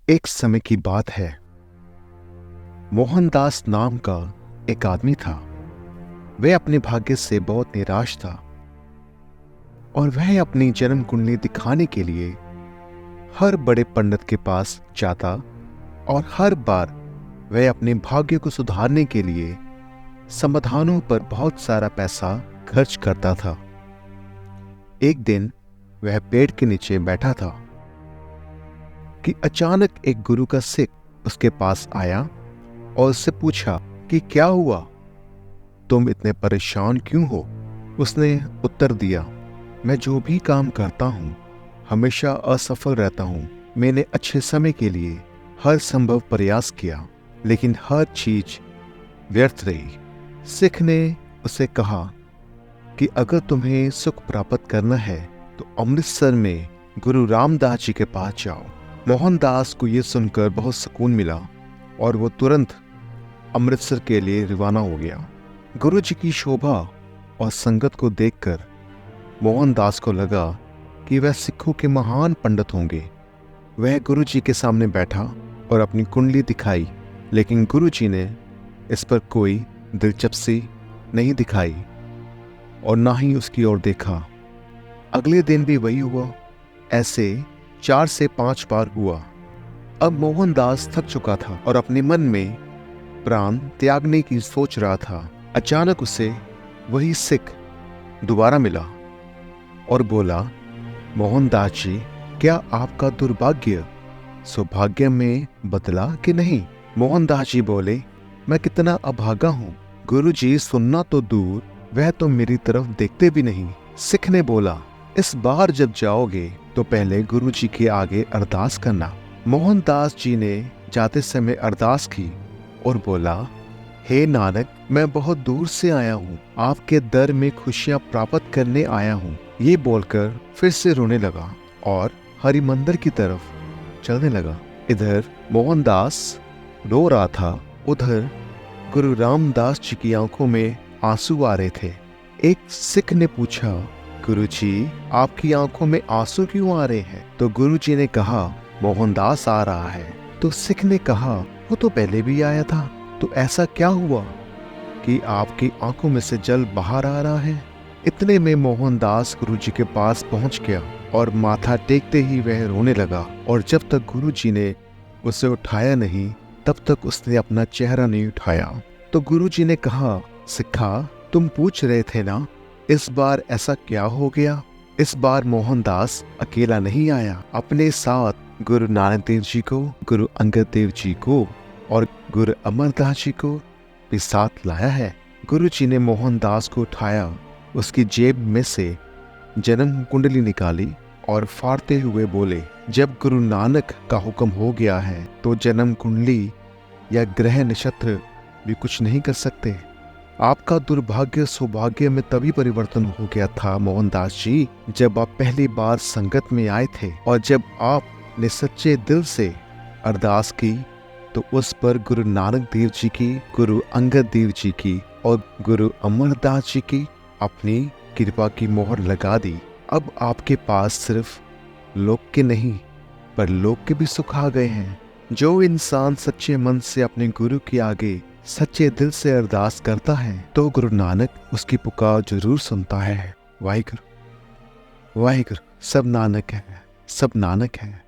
एक समय की बात है। मोहनदास नाम का एक आदमी था। वह अपने भाग्य से बहुत निराश था और वह अपनी जन्म कुंडली दिखाने के लिए हर बड़े पंडित के पास जाता और हर बार वह अपने भाग्य को सुधारने के लिए समाधानों पर बहुत सारा पैसा खर्च करता था। एक दिन वह पेड़ के नीचे बैठा था कि अचानक एक गुरु का सिख उसके पास आया और उससे पूछा कि क्या हुआ, तुम इतने परेशान क्यों हो। उसने उत्तर दिया, मैं जो भी काम करता हूं हमेशा असफल रहता हूं। मैंने अच्छे समय के लिए हर संभव प्रयास किया लेकिन हर चीज व्यर्थ रही। सिख ने उसे कहा कि अगर तुम्हें सुख प्राप्त करना है तो अमृतसर में गुरु रामदास जी के पास जाओ। मोहनदास को यह सुनकर बहुत सुकून मिला और वो तुरंत अमृतसर के लिए रवाना हो गया। गुरु जी की शोभा और संगत को देखकर मोहनदास को लगा कि वह सिखों के महान पंडित होंगे। वह गुरु जी के सामने बैठा और अपनी कुंडली दिखाई, लेकिन गुरु जी ने इस पर कोई दिलचस्पी नहीं दिखाई और ना ही उसकी ओर देखा। अगले दिन भी वही हुआ। ऐसे 4 से 5 बार हुआ। अब मोहनदास थक चुका था और अपने मन में प्राण त्यागने की सोच रहा था। अचानक उसे वही सिख दोबारा मिला और बोला, मोहनदास जी, क्या आपका दुर्भाग्य सौभाग्य में बदला कि नहीं। मोहनदास जी बोले, मैं कितना अभागा हूँ। गुरु जी सुनना तो दूर, वह तो मेरी तरफ देखते भी नहीं। सिख ने बोला, इस बार जब जाओगे तो पहले गुरु जी के आगे अरदास करना। मोहनदास जी ने जाते समय अरदास की और बोला, हे नानक, मैं बहुत दूर से आया हूँ, आपके दर में खुशियाँ प्राप्त करने आया हूँ। ये बोलकर फिर से रोने लगा और हरि मंदिर की तरफ चलने लगा। इधर मोहनदास रो रहा था, उधर गुरु रामदास जी की आंखों में आंसू आ रहे थे। एक सिख ने पूछा, गुरु जी, आपकी आंखों में आंसू क्यों आ रहे हैं। तो गुरु जी ने कहा, मोहनदास आ रहा है। तो सिख ने कहा, वो तो पहले भी आया था, तो ऐसा क्या हुआ कि आपकी आंखों में से जल बाहर आ रहा है। इतने में मोहनदास गुरु जी के पास पहुंच गया और माथा टेकते ही वह रोने लगा और जब तक गुरु जी ने उसे उठाया नहीं तब तक उसने अपना चेहरा नहीं उठाया। तो गुरु जी ने कहा, सिखा, तुम पूछ रहे थे ना, इस बार ऐसा क्या हो गया। इस बार मोहनदास अकेला नहीं आया, अपने साथ गुरु नानक देव जी को, गुरु अंगद देव जी को और गुरु अमरदास जी को भी साथ लाया है। गुरु जी ने मोहनदास को उठाया, उसकी जेब में से जन्म कुंडली निकाली और फाड़ते हुए बोले, जब गुरु नानक का हुक्म हो गया है तो जन्म कुंडली या ग्रह नक्षत्र भी कुछ नहीं कर सकते। आपका दुर्भाग्य सौभाग्य में तभी परिवर्तन हो गया था मोहनदास जी, जब आप पहली बार संगत में आए थे और जब आपने सच्चे दिल से अरदास की तो उस पर गुरु नानक देव जी की, गुरु अंगद देव जी की और गुरु अमरदास जी की अपनी कृपा की मोहर लगा दी। अब आपके पास सिर्फ लोक के नहीं पर लोक के भी सुख आ गए हैं। जो इंसान सच्चे मन से अपने गुरु के आगे सच्चे दिल से अरदास करता है तो गुरु नानक उसकी पुकार जरूर सुनता है। वाहिगुरु वाहिगुरु। सब नानक है, सब नानक है।